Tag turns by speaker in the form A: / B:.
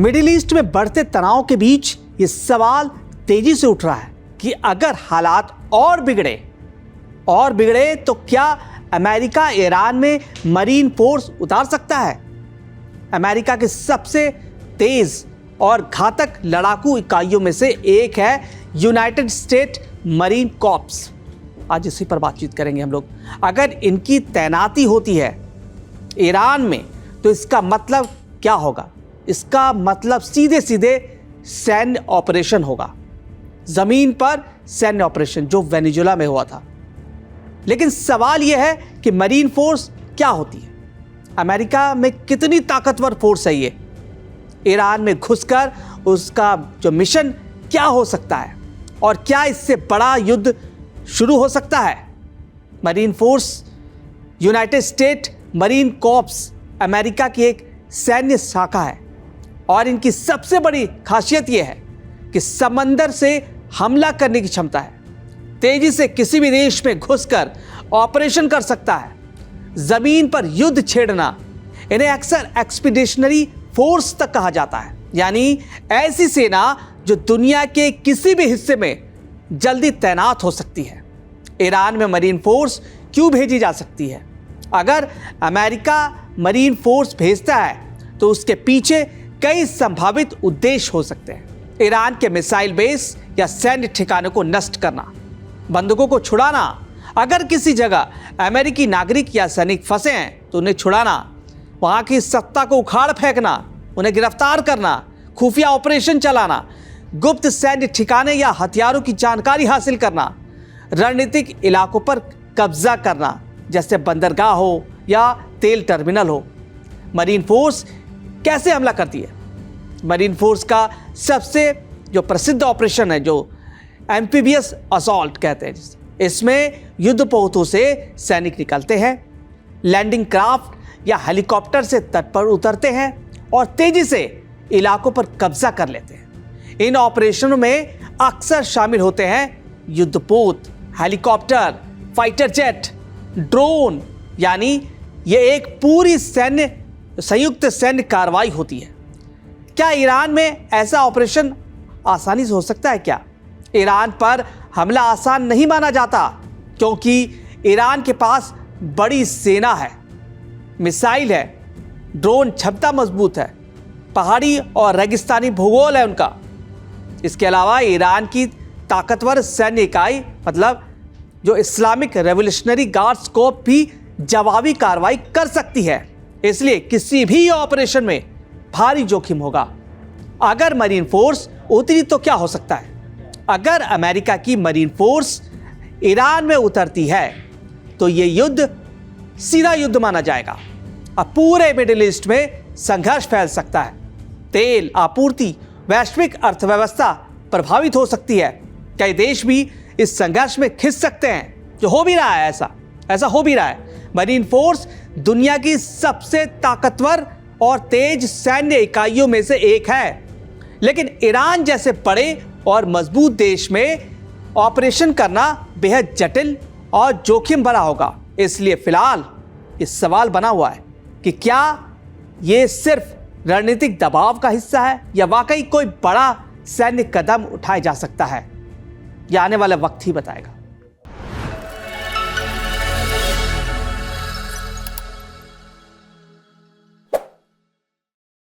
A: Middle east में बढ़ते तनाव के बीच ये सवाल तेजी से उठ रहा है कि अगर हालात और बिगड़े तो क्या अमेरिका ईरान में मरीन फोर्स उतार सकता है। अमेरिका के सबसे तेज और घातक लड़ाकू इकाइयों में से एक है यूनाइटेड स्टेट मरीन कॉर्प्स। आज इसी पर बातचीत करेंगे हम लोग। अगर इनकी तैनाती होती है ईरान में तो इसका मतलब क्या होगा? इसका मतलब सीधे सीधे सैन्य ऑपरेशन होगा, जमीन पर सैन्य ऑपरेशन जो वेनेजुएला में हुआ था। लेकिन सवाल यह है कि मरीन फोर्स क्या होती है, अमेरिका में कितनी ताकतवर फोर्स है ये, ईरान में घुसकर उसका जो मिशन क्या हो सकता है और क्या इससे बड़ा युद्ध शुरू हो सकता है। Marine force, United state marine corps America की एक सैन्य शाखा है और इनकी सबसे बड़ी खासियत यह है कि समंदर से हमला करने की क्षमता है, तेजी से किसी भी देश में घुसकर ऑपरेशन कर सकता है, जमीन पर युद्ध छेड़ना। इन्हें अक्सर एक्सपीडिशनरी फोर्स तक कहा जाता है, यानी ऐसी सेना जो दुनिया के किसी भी हिस्से में जल्दी तैनात हो सकती है। ईरान में मरीन फोर्स क्यों भेजी जा सकती है? अगर अमेरिका मरीन फोर्स भेजता है तो उसके पीछे कई संभावित उद्देश्य हो सकते हैं। ईरान के मिसाइल बेस या सैन्य ठिकाने को नष्ट करना, बंदूकों को छुड़ाना, अगर किसी जगह अमेरिकी नागरिक या सैनिक फंसे हैं तो उन्हें छुड़ाना, वहां की सत्ता को उखाड़ फेंकना, उन्हें गिरफ्तार करना, खुफिया ऑपरेशन चलाना, गुप्त सैन्य ठिकाने या हथियारों की जानकारी हासिल करना, रणनीतिक इलाकों पर कब्जा करना जैसे बंदरगाह हो या तेल टर्मिनल हो। मरीन फोर्स कैसे हमला करती है? मरीन फोर्स का सबसे जो प्रसिद्ध ऑपरेशन है जो एम्फीबियस असॉल्ट कहते हैं, इसमें युद्धपोतों से सैनिक निकलते हैं, लैंडिंग क्राफ्ट या हेलीकॉप्टर से तट पर उतरते हैं और तेजी से इलाकों पर कब्जा कर लेते हैं। इन ऑपरेशनों में अक्सर शामिल होते हैं युद्धपोत, हेलीकॉप्टर, फाइटर जेट, ड्रोन, यानी यह एक पूरी संयुक्त सैन्य कार्रवाई होती है। क्या ईरान में ऐसा ऑपरेशन आसानी से हो सकता है क्या? ईरान पर हमला आसान नहीं माना जाता क्योंकि ईरान के पास बड़ी सेना है, मिसाइल है, ड्रोन क्षमता मजबूत है, पहाड़ी और रेगिस्तानी भूगोल है उनका। इसके अलावा ईरान की ताकतवर सैन्य इकाई मतलब जो इस्लामिक रेवोल्यूशनरी गार्ड्स को भी जवाबी कार्रवाई कर सकती है। इसलिए किसी भी ऑपरेशन में भारी जोखिम होगा। अगर मरीन फोर्स उतरी तो क्या हो सकता है? अगर अमेरिका की मरीन फोर्स ईरान में उतरती है तो यह युद्ध सीधा युद्ध माना जाएगा। अब पूरे मिडिल ईस्ट में संघर्ष फैल सकता है, तेल आपूर्ति, वैश्विक अर्थव्यवस्था प्रभावित हो सकती है, कई देश भी इस संघर्ष में खिंच सकते हैं, जो हो भी रहा है। ऐसा हो भी रहा है। मरीन फोर्स दुनिया की सबसे ताकतवर और तेज सैन्य इकाइयों में से एक है, लेकिन ईरान जैसे बड़े और मजबूत देश में ऑपरेशन करना बेहद जटिल और जोखिम भरा होगा। इसलिए फिलहाल इस सवाल बना हुआ है कि क्या ये सिर्फ रणनीतिक दबाव का हिस्सा है या वाकई कोई बड़ा सैन्य कदम उठाया जा सकता है? यह आने वाला वक्त ही बताएगा।